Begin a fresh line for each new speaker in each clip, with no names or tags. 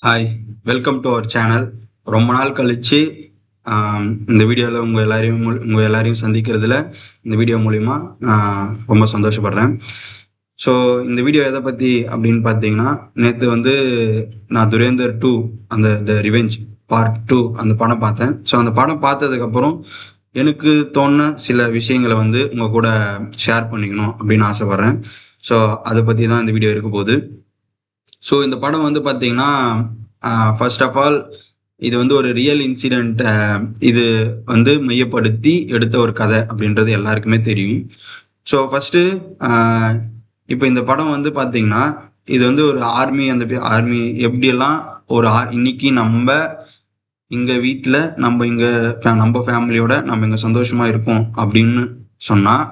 Hi, welcome to our channel. ரொம்ப நாள் கழிச்சு இந்த வீடியோவில் உங்கள் எல்லாரையும் சந்திக்கிறதுல இந்த வீடியோ மூலிமா நான் ரொம்ப சந்தோஷப்படுறேன். ஸோ இந்த வீடியோ எதை பற்றி அப்படின்னு பார்த்தீங்கன்னா, நேற்று வந்து நான் துரேந்தர் 2 அந்த த ரிவெஞ்ச் பார்ட் 2 அந்த படம் பார்த்தேன். ஸோ அந்த படம் பார்த்ததுக்கப்புறம் எனக்கு தோணுன சில விஷயங்களை வந்து உங்கள் கூட ஷேர் பண்ணிக்கணும் அப்படின்னு ஆசைப்பட்றேன். ஸோ அதை பற்றி தான் இந்த வீடியோ இருக்க போகுது. ஸோ இந்த படம் வந்து பார்த்தீங்கன்னா, ஃபர்ஸ்ட் ஆஃப் ஆல் இது வந்து ஒரு ரியல் இன்சிடெண்ட். இது வந்து மையப்படுத்தி எடுத்த ஒரு கதை அப்படின்றது எல்லாருக்குமே தெரியும். ஸோ ஃபஸ்ட்டு இப்போ இந்த படம் வந்து பார்த்தீங்கன்னா, இது வந்து ஒரு ஆர்மி ஆர்மி எப்படியெல்லாம் ஒரு இன்னைக்கு நம்ம இங்கே வீட்டில் நம்ம ஃபேமிலியோட நம்ம இங்கே சந்தோஷமாக இருக்கோம் அப்படின்னு சொன்னால்,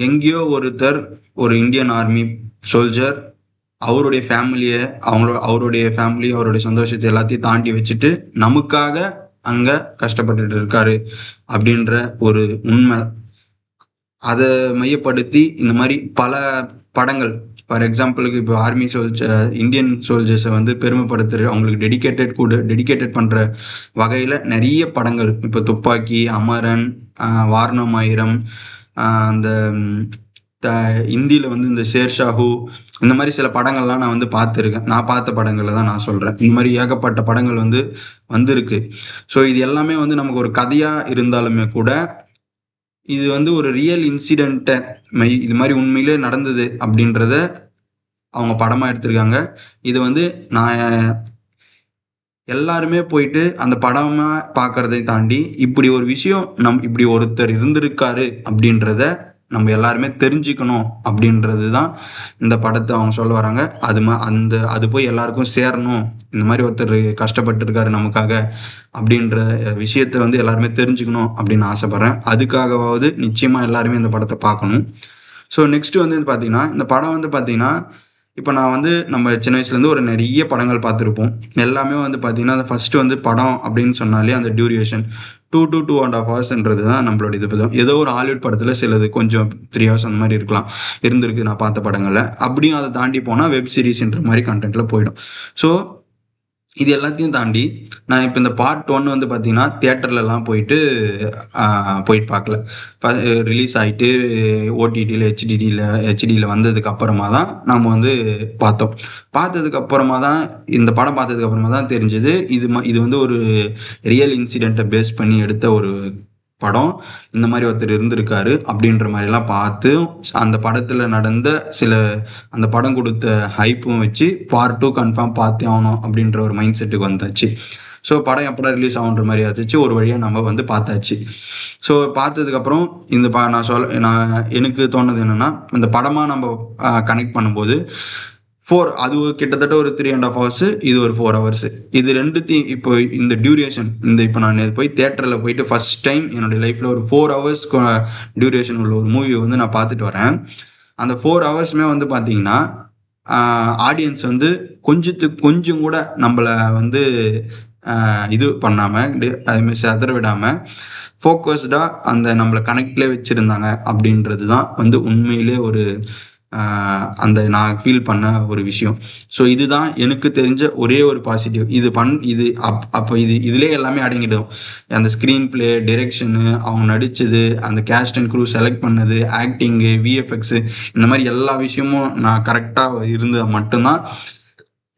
எங்கேயோ ஒருத்தர் ஒரு இந்தியன் ஆர்மி சோல்ஜர் அவருடைய ஃபேமிலியை அவருடைய ஃபேமிலி அவருடைய சந்தோஷத்தை எல்லாத்தையும் தாண்டி வச்சுட்டு நமக்காக அங்க கஷ்டப்பட்டுட்டு இருக்காரு அப்படின்ற ஒரு உண்மை. அதை மையப்படுத்தி இந்த மாதிரி பல படங்கள், ஃபார் எக்ஸாம்பிளுக்கு இப்போ ஆர்மி இந்தியன் சோல்ஜர்ஸை வந்து பெருமைப்படுத்துகிற அவங்களுக்கு டெடிகேட்டட் பண்ணுற வகையில் நிறைய படங்கள், இப்போ துப்பாக்கி, அமரன், வாரணமாயிரம், அந்த இந்தியில் வந்து இந்த ஷேர்ஷாஹூ, இந்த மாதிரி சில படங்கள்லாம் நான் வந்து பார்த்துருக்கேன். நான் பார்த்த படங்களை தான் நான் சொல்கிறேன். இந்த மாதிரி ஏகப்பட்ட படங்கள் வந்து வந்திருக்கு. ஸோ இது எல்லாமே வந்து நமக்கு ஒரு கதையாக இருந்தாலுமே கூட இது வந்து ஒரு ரியல் இன்சிடெண்ட்டை இது மாதிரி உண்மையிலே நடந்தது அப்படின்றத அவங்க படமாக எடுத்திருக்காங்க. இது வந்து நான் எல்லாருமே போயிட்டு அந்த படமாக பார்க்கறதை தாண்டி இப்படி ஒரு விஷயம் இப்படி ஒருத்தர் இருந்திருக்காரு அப்படின்றத நம்ம எல்லாருமே தெரிஞ்சுக்கணும் அப்படின்றது தான் இந்த படத்தை அவங்க சொல்ல வராங்க. அது போய் எல்லாருக்கும் சேரணும், இந்த மாதிரி ஒருத்தர் கஷ்டப்பட்டு இருக்காரு நமக்காக அப்படின்ற விஷயத்த வந்து எல்லாருமே தெரிஞ்சுக்கணும் அப்படின்னு ஆசைப்பட்றேன். அதுக்காகவாவது நிச்சயமாக எல்லாருமே இந்த படத்தை பார்க்கணும். ஸோ நெக்ஸ்ட் வந்து பார்த்தீங்கன்னா, இந்த படம் வந்து பார்த்தீங்கன்னா, இப்போ நான் வந்து நம்ம சின்ன வயசுலேருந்து ஒரு நிறைய படங்கள் பார்த்துருப்போம். எல்லாமே வந்து பார்த்தீங்கன்னா, அந்த ஃபஸ்ட்டு வந்து படம் அப்படின்னு சொன்னாலே அந்த டியூரேஷன் 2 to 2.5 ஹவர்ஸ்ன்றது தான் நம்மளோட இது. ஏதோ ஒரு ஹாலிவுட் படத்தில் சிலது கொஞ்சம் 3 ஹவர்ஸ் அந்த மாதிரி இருந்திருக்கு நான் பார்த்த படங்களில். அப்படியும் அதை தாண்டி போனால் வெப் சீரிஸ்ன்ற மாதிரி கண்டென்ட்டில் போயிடும். ஸோ இது எல்லாத்தையும் தாண்டி நான் இப்போ இந்த பார்ட் 1 வந்து பார்த்தீங்கன்னா தியேட்டர்லலாம் போயிட்டு பார்க்கல. ரிலீஸ் ஆகிட்டு ஓடிடியில் ஹெச்டியில் வந்ததுக்கு அப்புறமா தான் நம்ம வந்து பார்த்ததுக்கு அப்புறமா தான் இந்த படம் பார்த்ததுக்கு அப்புறமா தான் தெரிஞ்சது இது வந்து ஒரு ரியல் இன்சிடெண்ட்டை பேஸ் பண்ணி எடுத்த ஒரு படம். இந்த மாதிரி ஒருத்தர் இருந்திருக்காரு அப்படின்ற மாதிரிலாம் பார்த்து அந்த படத்தில் நடந்த அந்த படம் கொடுத்த ஹைப்பும் வச்சு பார்ட் 2 கன்ஃபார்ம் பார்த்தே ஆகணும் அப்படின்ற ஒரு மைண்ட் செட்டுக்கு வந்தாச்சு. ஸோ படம் எப்படா ரிலீஸ் ஆகுன்ற மாதிரி ஆச்சு, ஒரு வழியாக நம்ம வந்து பார்த்தாச்சு. ஸோ பார்த்ததுக்கப்புறம் நான் எனக்கு தோணுது என்னென்னா, இந்த படமாக நம்ம கனெக்ட் பண்ணும்போது அது கிட்டத்தட்ட ஒரு 3.5 ஹவர்ஸ், இது ஒரு 4 ஹவர்ஸ். இது ரெண்டுத்தையும் இப்போ இந்த டியூரேஷன் இப்போ நான் போய் தியேட்டரில் போயிட்டு ஃபர்ஸ்ட் டைம் என்னுடைய லைஃப்பில் ஒரு 4 ஹவர்ஸ் டியூரேஷன் உள்ள ஒரு மூவி வந்து நான் பார்த்துட்டு வரேன். அந்த 4 ஹவர்ஸுமே வந்து பார்த்தீங்கன்னா ஆடியன்ஸ் வந்து கொஞ்சம் கூட நம்மளை வந்து இது பண்ணாமல் அதுமாதிரி செதற விடாமல் ஃபோக்கஸ்டாக அந்த நம்மளை கனெக்ட்லேயே வச்சுருந்தாங்க அப்படின்றது தான் வந்து உண்மையிலே ஒரு அந்த நான் ஃபீல் பண்ண ஒரு விஷயம். ஸோ இதுதான் எனக்கு தெரிஞ்ச ஒரே ஒரு பாசிட்டிவ். இதுலேயே எல்லாமே அடங்கிடும். அந்த ஸ்க்ரீன் பிளே, டிரெக்ஷனு, அவங்க நடித்தது, அந்த கேஸ்ட் அண்ட் க்ரூ செலக்ட் பண்ணது, ஆக்டிங்கு, விஎஃப்எக்ஸு, இந்த மாதிரி எல்லா விஷயமும் நான் கரெக்டாக இருந்தால் மட்டும்தான்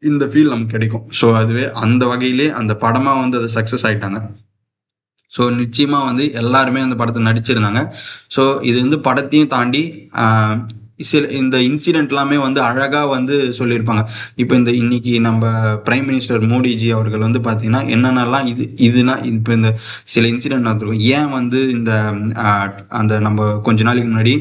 இந்த ஃபீல் நமக்கு கிடைக்கும். ஸோ அதுவே அந்த வகையிலே அந்த படமாக வந்து அது சக்ஸஸ் ஆகிட்டாங்க. ஸோ நிச்சயமாக வந்து எல்லாருமே அந்த படத்தை நடிச்சிருந்தாங்க. ஸோ இது வந்து படத்தையும் தாண்டி இந்த இன்சிடென்ட் எல்லாமே வந்து அழகாக வந்து சொல்லியிருப்பாங்க. இப்போ இன்னைக்கு நம்ம பிரைம் மினிஸ்டர் மோடிஜி அவர்கள் வந்து பார்த்தீங்கன்னா என்னென்னலாம் இப்போ இந்த சில இன்சிடென்ட் நடந்திருக்கும். ஏன் வந்து அந்த நம்ம கொஞ்ச நாளைக்கு முன்னாடி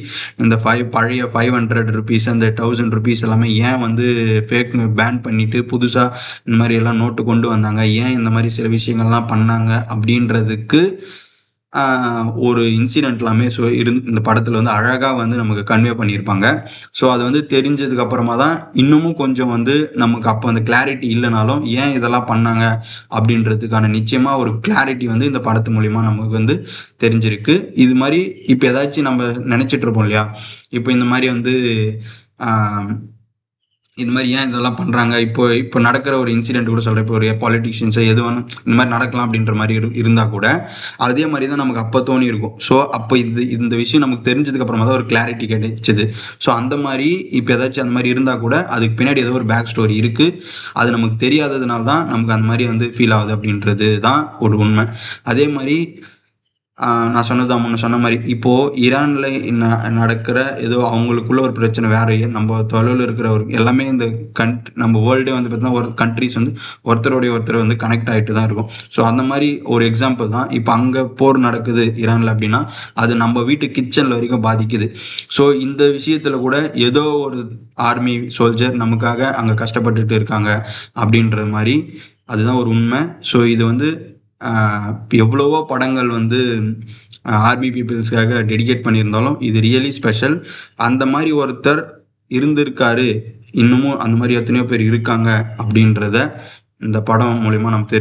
இந்த பழைய 500 ருபீஸ், அந்த 1000 ருபீஸ் எல்லாமே ஏன் வந்து ஃபேக் பேன் பண்ணிட்டு புதுசாக இந்த மாதிரி எல்லாம் நோட்டு கொண்டு வந்தாங்க, ஏன் இந்த மாதிரி சில விஷயங்கள்லாம் பண்ணாங்க அப்படின்றதுக்கு ஒரு இன்சிடென்ட் எல்லாமே இந்த படத்தில் வந்து அழகாக வந்து நமக்கு கன்வே பண்ணியிருப்பாங்க. ஸோ அது வந்து தெரிஞ்சதுக்கு அப்புறமா தான் இன்னமும் கொஞ்சம் வந்து நமக்கு அப்போ அந்த கிளாரிட்டி இல்லைனாலும் ஏன் இதெல்லாம் பண்ணாங்க அப்படின்றதுக்கான நிச்சயமாக ஒரு கிளாரிட்டி வந்து இந்த படத்து மூலிமா நமக்கு வந்து தெரிஞ்சிருக்கு. இது மாதிரி இப்போ ஏதாச்சும் நம்ம நினச்சிட்டு இருப்போம் இல்லையா, இப்போ இந்த மாதிரி வந்து இது மாதிரி ஏன் இதெல்லாம் பண்ணுறாங்க, இப்போ நடக்கிற ஒரு இன்சிடென்ட் கூட சொல்கிறேன். இப்போ ஒரு பொலிட்டிஷியன்ஸை எது வேணும் இந்த மாதிரி நடக்கலாம் அப்படின்ற மாதிரி இருந்தால் கூட அதே மாதிரி தான் நமக்கு அப்போ தோணி இருக்கும். ஸோ அப்போ இந்த விஷயம் நமக்கு தெரிஞ்சதுக்கு அப்புறமா தான் ஒரு கிளாரிட்டி கிடைச்சிது. ஸோ அந்த மாதிரி இப்போ ஏதாச்சும் அந்த மாதிரி இருந்தால் கூட அதுக்கு பின்னாடி ஏதோ ஒரு பேக் ஸ்டோரி இருக்குது. அது நமக்கு தெரியாததுனால தான் நமக்கு அந்த மாதிரி வந்து ஃபீல் ஆகுது அப்படின்றது தான் ஒரு உண்மை. அதே மாதிரி நான் சொன்னதான் முன்ன சொன்ன மாதிரி இப்போது ஈரானில் நடக்கிற ஏதோ அவங்களுக்குள்ள ஒரு பிரச்சனை வேற நம்ம தொலைவில் இருக்கிற ஒரு எல்லாமே இந்த நம்ம வேர்ல்டே வந்து பார்த்தீங்கன்னா ஒரு கண்ட்ரிஸ் வந்து ஒருத்தருடைய ஒருத்தர் வந்து கனெக்ட் ஆகிட்டு தான் இருக்கும். ஸோ அந்த மாதிரி ஒரு எக்ஸாம்பிள் தான் இப்போ அங்கே போர் நடக்குது ஈரானில் அப்படின்னா அது நம்ம வீட்டு கிச்சனில் வரைக்கும் பாதிக்குது. ஸோ இந்த விஷயத்தில் கூட ஏதோ ஒரு ஆர்மி சோல்ஜர் நமக்காக அங்கே கஷ்டப்பட்டுட்டு இருக்காங்க அப்படின்ற மாதிரி அதுதான் ஒரு உண்மை. ஸோ இது வந்து எவ்வளவோ படங்கள் வந்து ஆர்மி பீப்புள்ஸ்க்காக டெடிகேட் பண்ணியிருந்தாலும் இது ரியலி ஸ்பெஷல். அந்த மாதிரி ஒருத்தர் இருந்திருக்காரு, இன்னமும் அந்த மாதிரி எத்தனையோ பேர் இருக்காங்க அப்படின்றத இந்த படம் மூலிமா நம்ம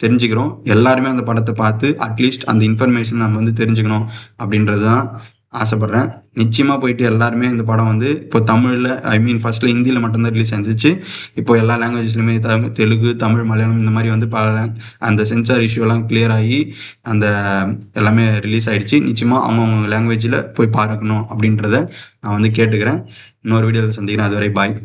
தெரிஞ்சுக்கிறோம். எல்லாருமே அந்த படத்தை பார்த்து அட்லீஸ்ட் அந்த இன்ஃபர்மேஷன் நம்ம வந்து தெரிஞ்சுக்கணும் அப்படின்றது தான் ஆசைப்பட்றேன். நிச்சயமாக போயிட்டு எல்லாருமே இந்த படம் வந்து இப்போ தமிழில் ஃபஸ்ட்டில் ஹிந்தியில் மட்டும்தான் ரிலீஸ் ஆயிருந்துச்சு. இப்போ எல்லா லாங்குவேஜ்லையுமே தெலுங்கு, தமிழ், மலையாளம் இந்த மாதிரி வந்து அந்த சென்சார் இஷ்யூலாம் கிளியர் ஆகி அந்த எல்லாமே ரிலீஸ் ஆகிடுச்சு. நிச்சயமாக அவங்கவுங்க லாங்குவேஜில் போய் பார்க்கணும் அப்படின்றத நான் வந்து கேட்டுக்கிறேன். இன்னொரு வீடியோவில் சந்திக்கிறேன். அதுவரை பாய்.